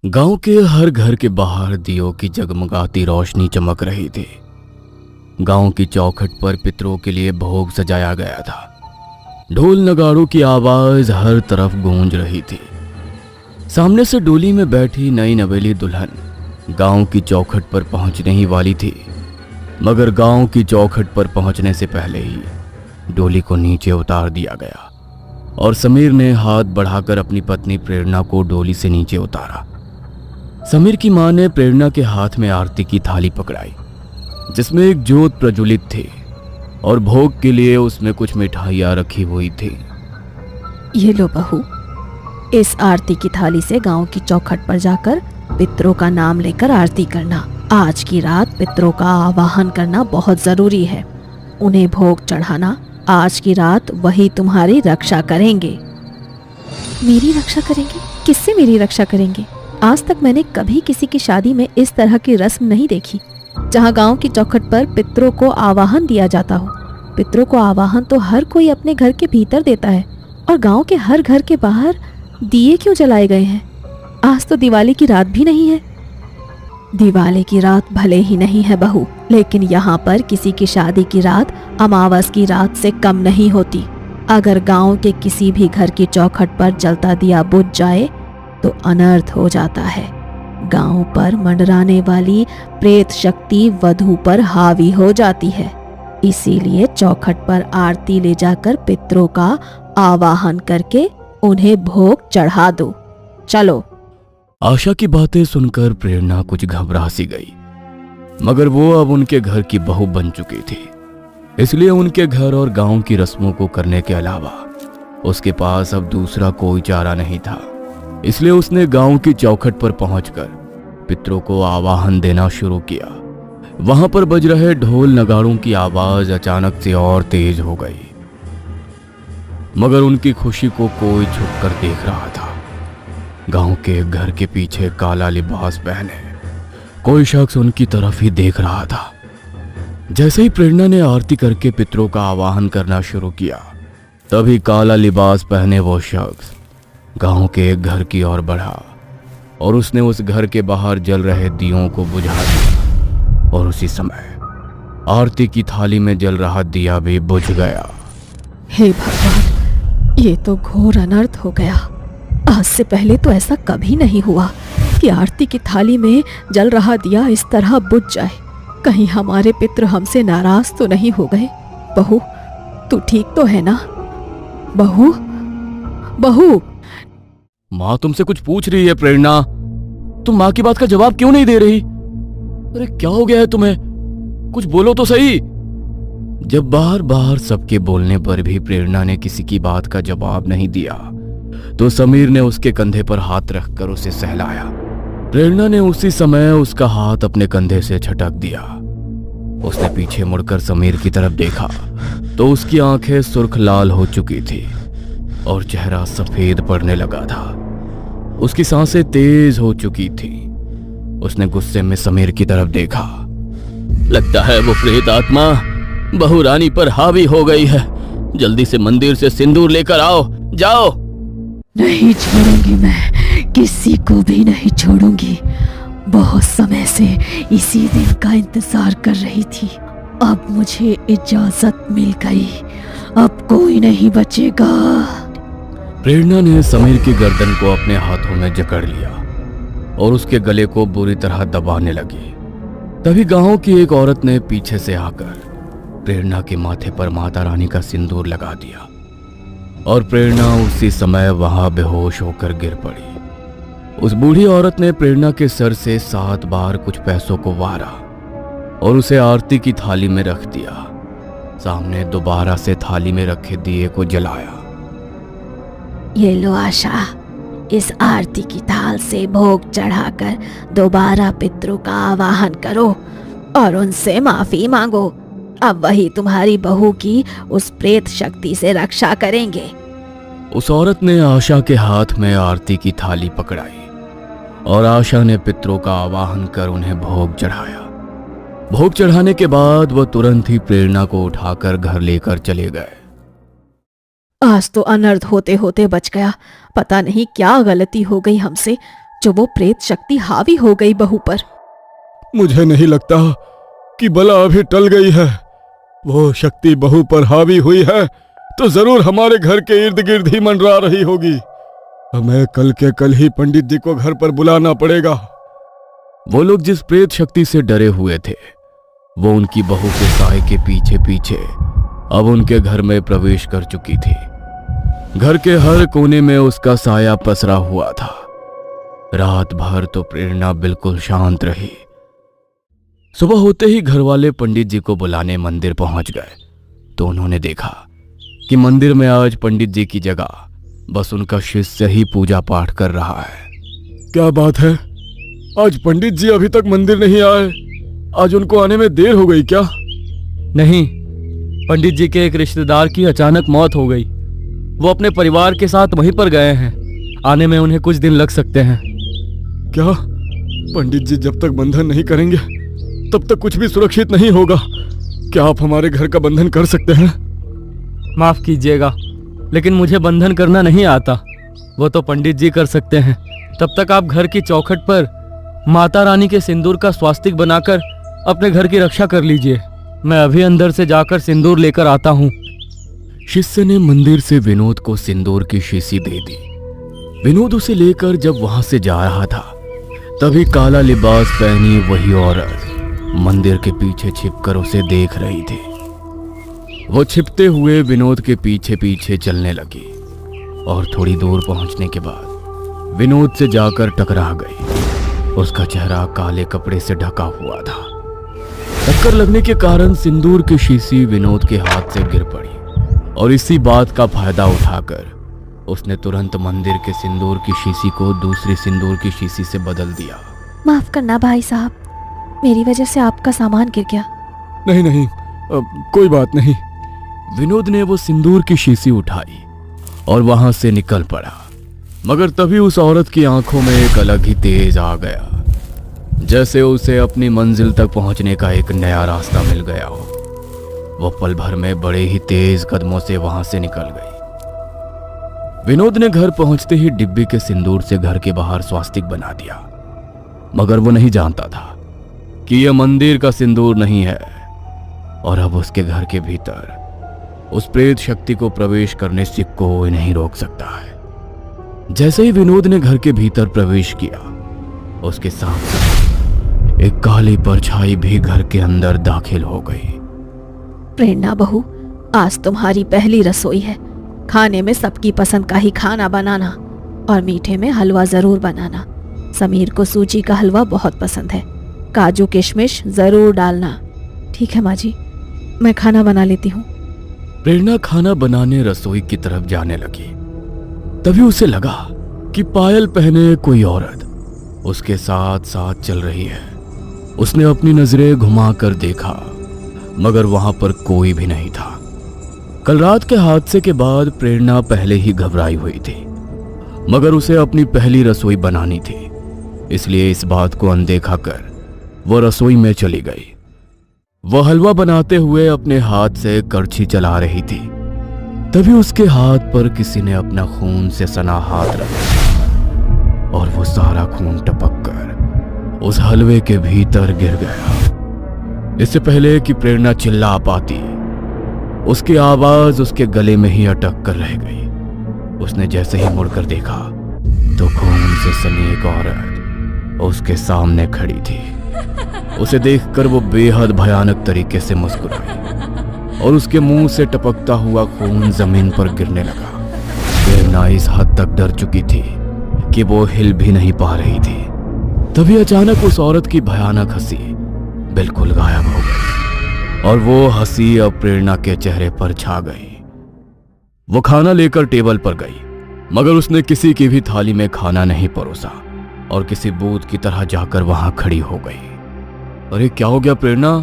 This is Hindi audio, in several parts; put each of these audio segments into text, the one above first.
गांव के हर घर के बाहर दियों की जगमगाती रोशनी चमक रही थी। गांव की चौखट पर पितरों के लिए भोग सजाया गया था। ढोल नगाड़ों की आवाज हर तरफ गूंज रही थी। सामने से डोली में बैठी नई नवेली दुल्हन गांव की चौखट पर पहुंचने ही वाली थी, मगर गांव की चौखट पर पहुंचने से पहले ही डोली को नीचे उतार दिया गया और समीर ने हाथ बढ़ाकर अपनी पत्नी प्रेरणा को डोली से नीचे उतारा। समीर की मां ने प्रेरणा के हाथ में आरती की थाली पकड़ाई, जिसमें एक ज्योत प्रज्वलित थी और भोग के लिए उसमें कुछ मिठाइयां रखी हुई थी। ये लो बहू, इस आरती की थाली से गांव की चौखट पर जाकर पितरों का नाम लेकर आरती करना। आज की रात पितरों का आवाहन करना बहुत जरूरी है। उन्हें भोग चढ़ाना। आज की रात वही तुम्हारी रक्षा करेंगे। मेरी रक्षा करेंगे? किससे मेरी रक्षा करेंगे? आज तक मैंने कभी किसी की शादी में इस तरह की रस्म नहीं देखी, जहां गांव की चौखट पर पितरों को आवाहन दिया जाता हो। पितरों को आवाहन तो हर कोई अपने घर के भीतर देता है, और गांव के हर घर के बाहर दिए क्यों जलाए गए हैं? आज तो दिवाली की रात भी नहीं है। दिवाली की रात भले ही नहीं है बहू, लेकिन यहाँ पर किसी की शादी की रात अमावस की रात से कम नहीं होती। अगर गांव के किसी भी घर की चौखट पर जलता दिया बुझ जाए तो अनर्थ हो जाता है। गांव पर मंडराने वाली प्रेत शक्ति वधू पर हावी हो जाती है। इसीलिए चौखट पर आरती ले जाकर पितरों का आवाहन करके उन्हें भोग चढ़ा दो। चलो। आशा की बातें सुनकर प्रेरणा कुछ घबरा सी गई, मगर वो अब उनके घर की बहू बन चुकी थी। इसलिए उनके घर और गांव की रस्मों को करने के अलावा उसके पास अब दूसरा कोई चारा नहीं था। इसलिए उसने गांव की चौखट पर पहुंचकर पितरों को आवाहन देना शुरू किया। वहां पर बज रहे ढोल नगाड़ों की आवाज अचानक से और तेज हो गई, मगर उनकी खुशी को कोई छुप कर देख रहा था। गांव के घर के पीछे काला लिबास पहने कोई शख्स उनकी तरफ ही देख रहा था। जैसे ही प्रेरणा ने आरती करके पितरों का आवाहन करना शुरू किया, तभी काला लिबास पहने वो शख्स गांव के एक घर की ओर बढ़ा और उसने उस घर के बाहर जल रहे दियों को बुझा दिया, और उसी समय आरती की थाली में जल रहा दिया भी बुझ गया। हे भगवान, ये तो घोर अनर्थ हो गया। आज से पहले तो ऐसा कभी नहीं हुआ कि आरती की थाली में जल रहा दिया इस तरह बुझ जाए। कहीं हमारे पितृ हमसे नाराज तो नहीं हो गए? बहू, तू ठीक तो है ना? बहू, बहू। माँ तुमसे कुछ पूछ रही है प्रेरणा। तुम माँ की बात का जवाब क्यों नहीं दे रही? अरे क्या हो गया है तुम्हें? कुछ बोलो तो सही। जब बार बार सबके बोलने पर भी प्रेरणा ने किसी की बात का जवाब नहीं दिया, तो समीर ने उसके कंधे पर हाथ रखकर उसे सहलाया। प्रेरणा ने उसी समय उसका हाथ अपने कंधे से झटक दिया। उसने पीछे मुड़कर समीर की तरफ देखा तो उसकी आंखें सुर्ख लाल हो चुकी थी और चेहरा सफेद पड़ने लगा था। उसकी सांसें तेज हो चुकी थी। उसने गुस्से में समीर की तरफ देखा। लगता है वो प्रेत आत्मा बहू रानी पर हावी हो गई है। जल्दी से मंदिर से सिंदूर लेकर आओ, जाओ। नहीं छोड़ूंगी, मैं किसी को भी नहीं छोड़ूंगी। बहुत समय से इसी दिन का इंतजार कर रही थी। अब मुझे इजाजत मिल गई, अब कोई नहीं बचेगा। प्रेरणा ने समीर की गर्दन को अपने हाथों में जकड़ लिया और उसके गले को बुरी तरह दबाने लगी। तभी गांव की एक औरत ने पीछे से आकर प्रेरणा के माथे पर माता रानी का सिंदूर लगा दिया और प्रेरणा उसी समय वहां बेहोश होकर गिर पड़ी। उस बूढ़ी औरत ने प्रेरणा के सर से 7 बार कुछ पैसों को वारा और उसे आरती की थाली में रख दिया। सामने दोबारा से थाली में रखे दिए को जलाया। ये लो आशा, इस आरती की थाल से भोग चढ़ाकर दोबारा पितरों का आवाहन करो और उनसे माफी मांगो। अब वही तुम्हारी बहू की उस प्रेत शक्ति से रक्षा करेंगे। उस औरत ने आशा के हाथ में आरती की थाली पकड़ाई और आशा ने पितरों का आवाहन कर उन्हें भोग चढ़ाया। भोग चढ़ाने के बाद वह तुरंत ही प्रेरणा को उठाकर घर लेकर चले गए। आज तो अनर्थ होते होते बच गया। पता नहीं क्या गलती हो गई हमसे। जो वो प्रेत शक्ति हावी हो गई बहू पर। मुझे नहीं लगता कि बला अभी टल गई है। वो शक्ति बहू पर हावी हुई है तो जरूर हमारे घर के इर्द गिर्द ही मंडरा रही होगी। हमें कल के कल ही पंडित जी को घर पर बुलाना पड़ेगा। वो लोग जिस प्रेत शक्ति से डरे हुए थे वो उनकी बहू के साए के पीछे पीछे अब उनके घर में प्रवेश कर चुकी थी। घर के हर कोने में उसका साया पसरा हुआ था। रात भर तो प्रेरणा बिल्कुल शांत रही। सुबह होते ही घर वाले पंडित जी को बुलाने मंदिर पहुंच गए तो उन्होंने देखा कि मंदिर में आज पंडित जी की जगह बस उनका शिष्य ही पूजा पाठ कर रहा है। क्या बात है, आज पंडित जी अभी तक मंदिर नहीं आए? आज उनको आने में देर हो गई क्या? नहीं, पंडित जी के एक रिश्तेदार की अचानक मौत हो गई। वो अपने परिवार के साथ वहीं पर गए हैं। आने में उन्हें कुछ दिन लग सकते हैं। क्या? पंडित जी जब तक बंधन नहीं करेंगे तब तक कुछ भी सुरक्षित नहीं होगा। क्या आप हमारे घर का बंधन कर सकते हैं? माफ कीजिएगा, लेकिन मुझे बंधन करना नहीं आता। वो तो पंडित जी कर सकते हैं। तब तक आप घर की चौखट पर माता रानी के सिंदूर का स्वास्तिक बनाकर अपने घर की रक्षा कर लीजिए। मैं अभी अंदर से जाकर सिंदूर लेकर आता हूँ। शिष्य ने मंदिर से विनोद को सिंदूर की शीशी दे दी। विनोद उसे लेकर जब वहां से जा रहा था तभी काला लिबास पहनी वही औरत मंदिर के पीछे छिपकर उसे देख रही थी। वो छिपते हुए विनोद के पीछे पीछे चलने लगी और थोड़ी दूर पहुंचने के बाद विनोद से जाकर टकरा गई। उसका चेहरा काले कपड़े से ढका हुआ था। टक्कर लगने के कारण सिंदूर की शीशी विनोद के हाथ से गिर पड़ी और इसी बात का फायदा उठाकर उसने तुरंत मंदिर के सिंदूर की शीशी को दूसरी सिंदूर की शीशी से बदल दिया। माफ करना भाई साहब, मेरी वजह से आपका सामान गिर गया। नहीं नहीं, कोई बात नहीं। विनोद ने वो सिंदूर की शीशी उठाई और वहां से निकल पड़ा। मगर तभी उस औरत की आंखों में एक अलग ही तेज आ गया, जैसे उसे अपनी मंजिल तक पहुंचने का एक नया रास्ता मिल गया हो। वो पल भर में बड़े ही तेज कदमों से वहां से निकल गई। विनोद ने घर पहुंचते ही डिब्बी के सिंदूर से घर के बाहर स्वास्तिक बना दिया। मगर वो नहीं जानता था कि यह मंदिर का सिंदूर नहीं है और अब उसके घर के भीतर उस प्रेत शक्ति को प्रवेश करने से कोई नहीं रोक सकता है। जैसे ही विनोद ने घर के भीतर प्रवेश किया उसके साथ एक काली परछाई भी घर के अंदर दाखिल हो गई। प्रेरणा बहू, आज तुम्हारी पहली रसोई है। खाने में सबकी पसंद का ही खाना बनाना और मीठे में हलवा जरूर बनाना। समीर को सूजी का हलवा बहुत पसंद है। काजू किशमिश जरूर डालना। ठीक है माँ जी, मैं खाना बना लेती हूँ। प्रेरणा खाना बनाने रसोई की तरफ जाने लगी। तभी उसे लगा कि पायल पहने कोई औरत उसके साथ साथ चल रही है। उसने अपनी नजरें घुमाकर देखा मगर वहां पर कोई भी नहीं था। कल रात के हादसे के बाद प्रेरणा पहले ही घबराई हुई थी, मगर उसे अपनी पहली रसोई बनानी थी, इसलिए इस बात को अनदेखा कर वो रसोई में चली गई। वह हलवा बनाते हुए अपने हाथ से करछी चला रही थी। तभी उसके हाथ पर किसी ने अपना खून से सना हाथ रखा और वो सारा खून टपक कर उस हलवे के भीतर गिर गया। इससे पहले कि प्रेरणा चिल्ला पाती, उसकी आवाज उसके गले में ही अटक कर रह गई। उसने जैसे ही मुड़कर देखा तो खून से सनी एक औरत उसके सामने खड़ी थी। उसे देखकर वो बेहद भयानक तरीके से मुस्कुराई और उसके मुंह से टपकता हुआ खून जमीन पर गिरने लगा। प्रेरणा इस हद तक डर चुकी थी कि वो हिल भी नहीं पा रही थी। तभी अचानक उस औरत की भयानक हंसी बिल्कुल गायब हो गई और वो हंसी अब प्रेरणा के चेहरे पर छा गई। वो खाना लेकर टेबल पर गई, मगर उसने किसी की भी थाली में खाना नहीं परोसा और किसी बूत की तरह जाकर वहां खड़ी हो गई। अरे क्या हो गया प्रेरणा,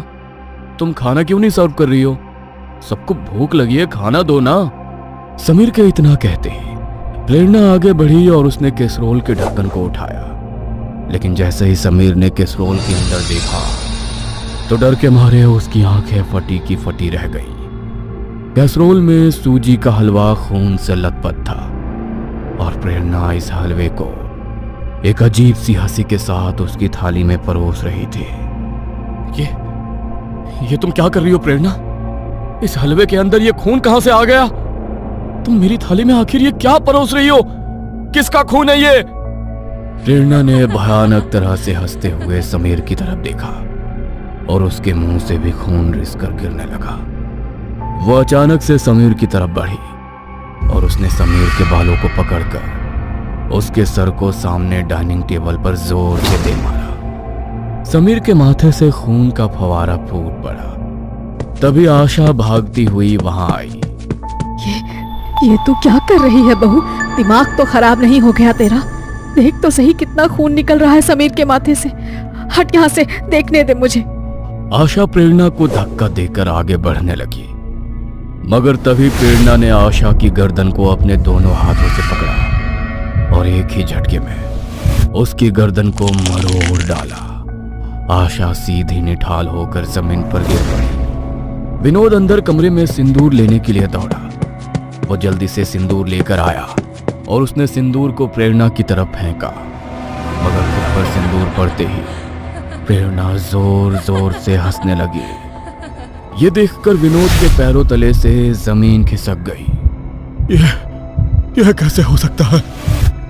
तुम खाना क्यों नहीं सर्व कर रही हो? सबको भूख लगी है, खाना दो ना। समीर के इतना कहते ही प्रेरणा आगे बढ़ी और उसने कैसरोल के ढक्कन को उठाया। लेकिन जैसे ही समीर ने कैसरोल के अंदर देखा तो डर के मारे उसकी आंखें फटी की फटी रह गई। कैसरोल में सूजी का हलवा खून से लथपथ था और प्रेरणा इस हलवे को एक अजीब सी हंसी के साथ उसकी थाली में परोस रही थी। ये तुम क्या कर रही हो प्रेरणा? इस हलवे के अंदर ये खून कहां से आ गया? तुम मेरी थाली में आखिर ये क्या परोस रही हो? किसका खून है ये? प्रेरणा ने भयानक तरह से हंसते हुए समीर की तरफ देखा और उसके मुंह से भी खून रिसकर गिरने लगा। वो अचानक से समीर की तरफ बढ़ी और उसने समीर के बालों को पकड़कर उसके सर को सामने डाइनिंग टेबल पर जोर से दे मारा। समीर के माथे से खून का फवारा फूट पड़ा। तभी आशा भागती हुई वहां आई। ये तू क्या कर रही है बहू? दिमाग तो खराब नहीं हो गया तेरा? देख तो सही कितना खून निकल रहा है समीर के माथे से। हट यहाँ से, देखने दे मुझे। आशा प्रेरणा को धक्का देकर आगे बढ़ने लगी, मगर तभी प्रेरणा ने आशा की गर्दन को अपने दोनों हाथों से पकड़ा और एक ही झटके में उसकी गर्दन को मरोड़ डाला। आशा सीधी निठाल होकर जमीन पर गिर पड़ी। विनोद अंदर कमरे में सिंदूर लेने के लिए दौड़ा। वो जल्दी से सिंदूर लेकर आया और उसने सिंदूर को प्रेरणा की तरफ फेंका, मगर खुद पर सिंदूर पड़ते ही प्रेरणा जोर जोर से हंसने लगी। ये देखकर विनोद के पैरों तले से जमीन खिसक गई। यह कैसे हो सकता है?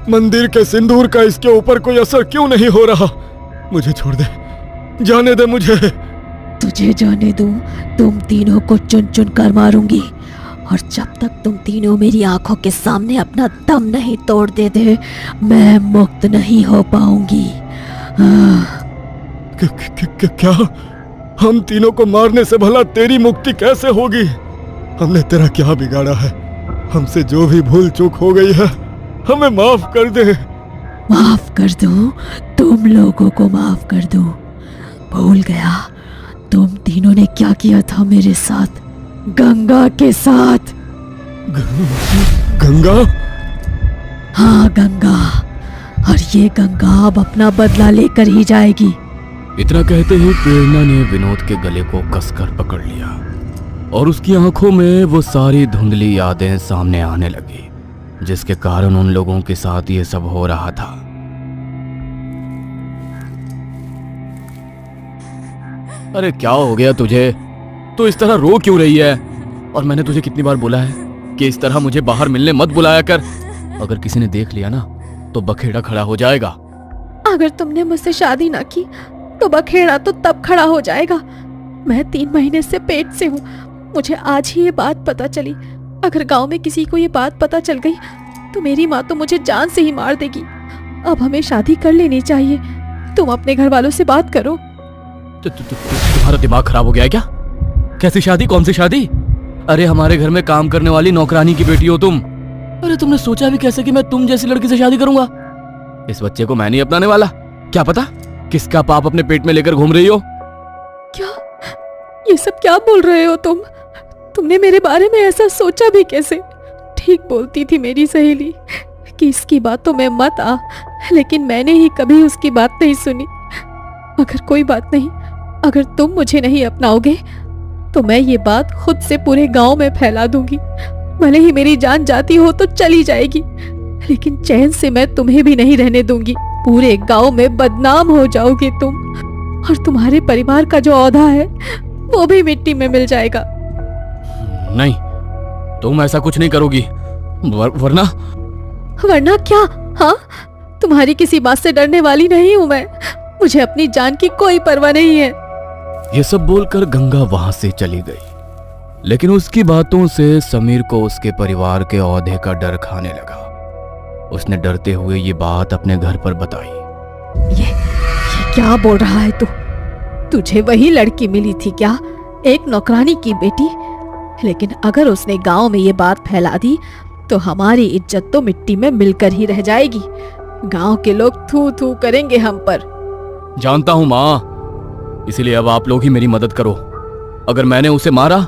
मंदिर के सिंदूर का इसके ऊपर कोई असर क्यों नहीं हो रहा? मुझे छोड़ दे, जाने दे मुझे। तुझे जाने दूं? तुम तीनों को चुन चुन कर मारूंगी, और जब तक तुम तीनों मेरी आंखों के सामने अपना दम नहीं तोड़ देते, मैं मुक्त नहीं हो पाऊंगी। क्या? हम तीनों को मारने से भला तेरी मुक्ति कैसे होगी? हमने तेरा क्या बिगाड़ा है? हमसे जो भी भूल चूक हो गई है, हमें माफ कर दे। माफ कर दूं? तुम लोगों को माफ कर दूं? भूल गया तुम तीनों ने क्या किया था मेरे साथ, गंगा के साथ। गंगा? हाँ, गंगा। और ये गंगा अब अपना बदला लेकर ही जाएगी। इतना कहते ही प्रेरणा ने विनोद के गले को कसकर पकड़ लिया और उसकी आंखों में वो सारी धुंधली यादें सामने आने लगी, जिसके कारण उन लोगों के साथ ये सब हो रहा था। अरे क्या हो गया तुझे? तू इस तरह रो क्यों रही है? और मैंने तुझे कितनी बार बोला है कि इस तरह मुझे बाहर मिलने मत बुलाया कर। अगर किसी ने देख लिया ना तो बखेड़ा खड़ा हो जाएगा। अगर तुमने मुझसे शादी ना की तो बखेड़ा तो तब खड़ा हो जाएगा। मैं 3 महीने से पेट से हूँ। मुझे आज ही ये बात पता चली। अगर गांव में किसी को ये बात पता चल गई तो मेरी माँ तो मुझे जान से ही मार देगी। अब हमें शादी कर लेनी चाहिए। तुम अपने घर वालों से बात करो। तुम्हारा दिमाग खराब हो गया है क्या? कैसी शादी? कौन सी शादी? अरे हमारे घर में काम करने वाली नौकरानी की बेटी हो तुम। अरे तुमने सोचा भी कैसे कि मैं तुम जैसी लड़की से शादी करूंगा? इस बच्चे को मैं नहीं अपनाने वाला। क्या पता किसका पाप अपने पेट में लेकर घूम रही हो। क्या? ये सब क्या बोल रहे हो तुम? तुमने मेरे बारे में ऐसा सोचा भी कैसे? ठीक बोलती थी मेरी सहेली कि इसकी बातों में मत आ, लेकिन मैंने ही कभी उसकी बात नहीं सुनी। मगर कोई बात नहीं, अगर तुम मुझे नहीं अपनाओगे तो मैं ये बात खुद से पूरे गांव में फैला दूंगी। भले ही मेरी जान जाती हो तो चली जाएगी, लेकिन चैन से मैं तुम्हें भी नहीं रहने दूंगी। पूरे गांव में बदनाम हो जाओगे तुम, और तुम्हारे परिवार का जो औहदा है वो भी मिट्टी में मिल जाएगा। नहीं, तुम ऐसा कुछ नहीं करोगी। वरना क्या? हाँ, तुम्हारी किसी बात से डरने वाली नहीं हूं मैं। मुझे अपनी जान की कोई परवाह नहीं है। ये सब बोलकर गंगा वहां से चली गई, लेकिन उसकी बातों से समीर को उसके परिवार के ओहदे का डर खाने लगा। उसने डरते हुए ये बात अपने घर पर बताई। ये क्या बोल रहा है तू? तुझे वही लड़की मिली थी क्या, एक नौकरानी की बेटी? लेकिन अगर उसने गांव में ये बात फैला दी तो हमारी इज्जत तो मिट्टी में मिलकर ही रह जाएगी। गांव के लोग थू थू करेंगे हम पर। जानता हूं माँ, इसीलिए अब आप लोग ही मेरी मदद करो। अगर मैंने उसे मारा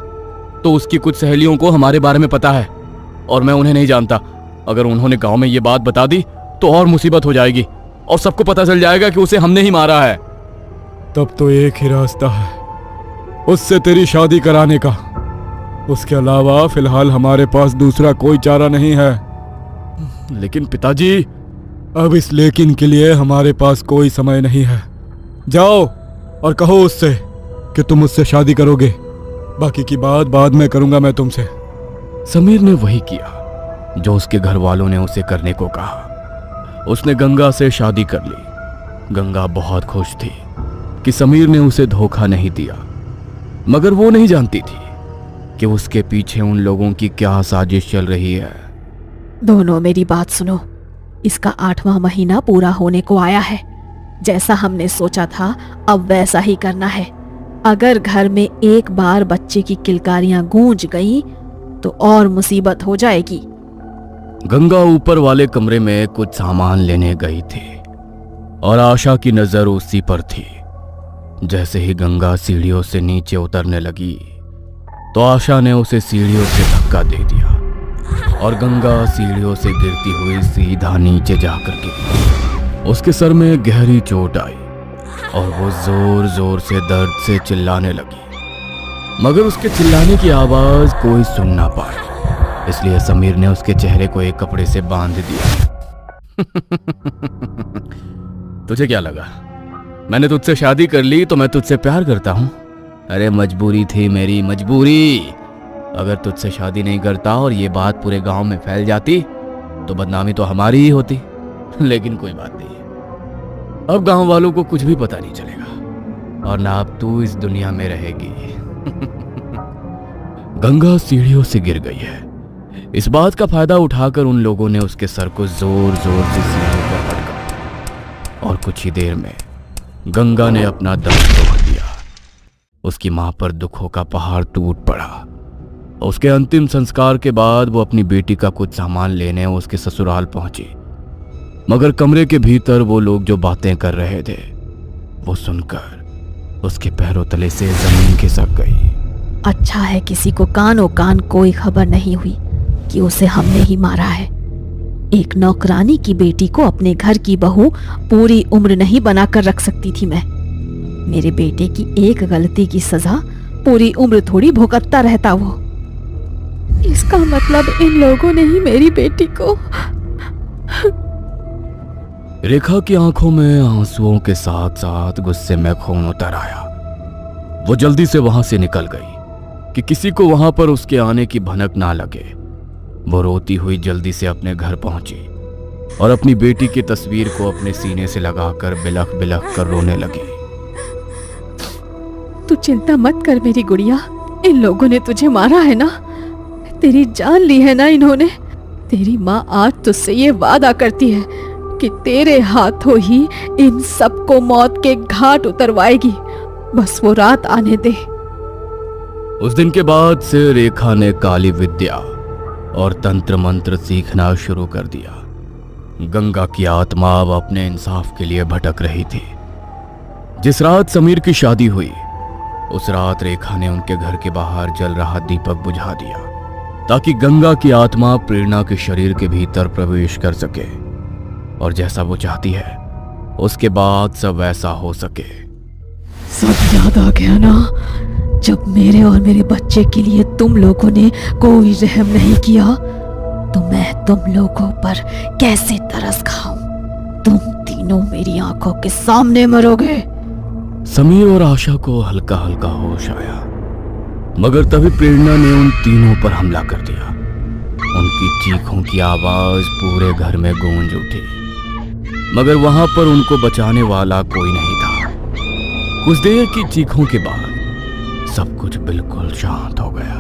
तो उसकी कुछ सहेलियों को हमारे बारे में पता है और मैं उन्हें नहीं जानता। अगर उन्होंने गांव में ये बात बता दी तो और मुसीबत हो जाएगी और सबको पता चल जाएगा कि उसे हमने ही मारा है। तब तो एक ही रास्ता है, उससे तेरी शादी कराने का। उसके अलावा फिलहाल हमारे पास दूसरा कोई चारा नहीं है। लेकिन पिताजी, अब इस लेकिन के लिए हमारे पास कोई समय नहीं है। जाओ और कहो उससे कि तुम मुझसे शादी करोगे, बाकी की बात बाद में करूंगा मैं तुमसे। समीर ने वही किया जो उसके घर वालों ने उसे करने को कहा। उसने गंगा से शादी कर ली। गंगा बहुत खुश थी कि समीर ने उसे धोखा नहीं दिया, मगर वो नहीं जानती थी कि उसके पीछे उन लोगों की क्या साजिश चल रही है। दोनों मेरी बात सुनो, इसका 8वां महीना पूरा होने को आया है। जैसा हमने सोचा था अब वैसा ही करना है। अगर घर में एक बार बच्चे की किलकारियां गूंज गई तो और मुसीबत हो जाएगी। गंगा ऊपर वाले कमरे में कुछ सामान लेने गई थी और आशा की नजर उसी पर थी। जैसे ही गंगा सीढ़ियों से नीचे उतरने लगी तो आशा ने उसे सीढ़ियों से धक्का दे दिया और गंगा सीढ़ियों से गिरती हुई सीधा नीचे जाकर गिरी। उसके सर में गहरी चोट आई और वो जोर जोर से दर्द से चिल्लाने लगी, मगर उसके चिल्लाने की आवाज कोई सुन ना पाए, इसलिए समीर ने उसके चेहरे को एक कपड़े से बांध दिया। तुझे क्या लगा मैंने तुझसे शादी कर ली तो मैं तुझसे प्यार करता हूं? अरे मजबूरी थी मेरी, मजबूरी। अगर तुझसे शादी नहीं करता और ये बात पूरे गांव में फैल जाती तो बदनामी तो हमारी ही होती। लेकिन कोई बात नहीं, अब गांव वालों को कुछ भी पता नहीं चलेगा और ना अब तू इस दुनिया में रहेगी। गंगा सीढ़ियों से गिर गई है। इस बात का फायदा उठाकर उन लोगों ने उसके सर को जोर जोर से सीढ़ियों पर पटका और कुछ ही देर में गंगा ने अपना दम तोड़ दिया। उसकी मां पर दुखों का पहाड़ टूट पड़ा। उसके अंतिम संस्कार के बाद वो अपनी बेटी का कुछ सामान लेने उसके ससुराल पहुंची, मगर कमरे के भीतर वो लोग जो बातें कर रहे थे वो सुनकर उसके पैरों तले से जमीन खिसक गई। अच्छा है किसी को कानों कान कोई खबर नहीं हुई कि उसे हमने ही मारा है। एक नौकरानी की बेटी को अपने घर की बहू पूरी उम्र नहीं बनाकर रख सकती थी मैं। मेरे बेटे की एक गलती की सजा पूरी उम्र थोड़ी भुगतता रहता वो। इसका मतलब इन लोगों ने ही मेरी बेटी को। रेखा की आंखों में आंसुओं के साथ साथ गुस्से में खून उतर आया। वो जल्दी से वहां से निकल गई कि किसी को वहां पर उसके आने की भनक ना लगे। वो रोती हुई जल्दी से अपने घर पहुंची और अपनी बेटी की तस्वीर को अपने सीने से लगाकर बिलख बिलख कर रोने लगी। तू चिंता मत कर मेरी गुड़िया, इन लोगों ने तुझे मारा है ना, तेरी जान ली है ना इन्होंने। तेरी माँ आज तुझसे ये वादा करती है कि तेरे हाथों ही इन सबको मौत के घाट उतरवाएगी। बस वो रात आने दे। उस दिन के बाद से रेखा ने काली विद्या और तंत्र मंत्र सीखना शुरू कर दिया। गंगा की आत्मा अब अपने इंसाफ के लिए भटक रही थी। जिस रात समीर की शादी हुई उस रात रेखा ने उनके घर के बाहर जल रहा दीपक बुझा दिया ताकि गंगा की आत्मा प्रेरणा के शरीर के भीतर प्रवेश कर सके और जैसा वो चाहती है उसके बाद सब वैसा हो सके। सब याद आ गया ना, जब मेरे और मेरे बच्चे के लिए तुम लोगों ने कोई रहम नहीं किया तो मैं तुम लोगों पर कैसे तरस खाऊं। तुम तीनों मेरी आंखों के सामने मरोगे। समीर और आशा को हल्का हल्का होश आया, मगर तभी प्रेरणा ने उन तीनों पर हमला कर दिया। उनकी चीखों की आवाज पूरे घर में गूंज उठी, मगर वहां पर उनको बचाने वाला कोई नहीं था। कुछ देर की चीखों के बाद सब कुछ बिल्कुल शांत हो गया।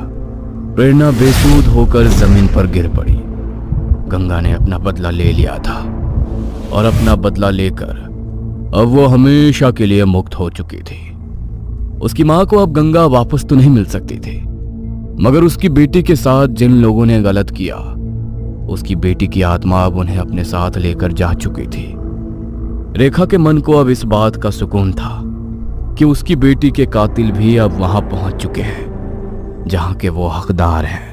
प्रेरणा बेसुध होकर जमीन पर गिर पड़ी। गंगा ने अपना बदला ले लिया था और अपना बदला लेकर अब वो हमेशा के लिए मुक्त हो चुकी थी। उसकी मां को अब गंगा वापस तो नहीं मिल सकती थी, मगर उसकी बेटी के साथ जिन लोगों ने गलत किया उसकी बेटी की आत्मा अब उन्हें अपने साथ लेकर जा चुकी थी। रेखा के मन को अब इस बात का सुकून था कि उसकी बेटी के कातिल भी अब वहां पहुंच चुके हैं जहां के वो हकदार हैं।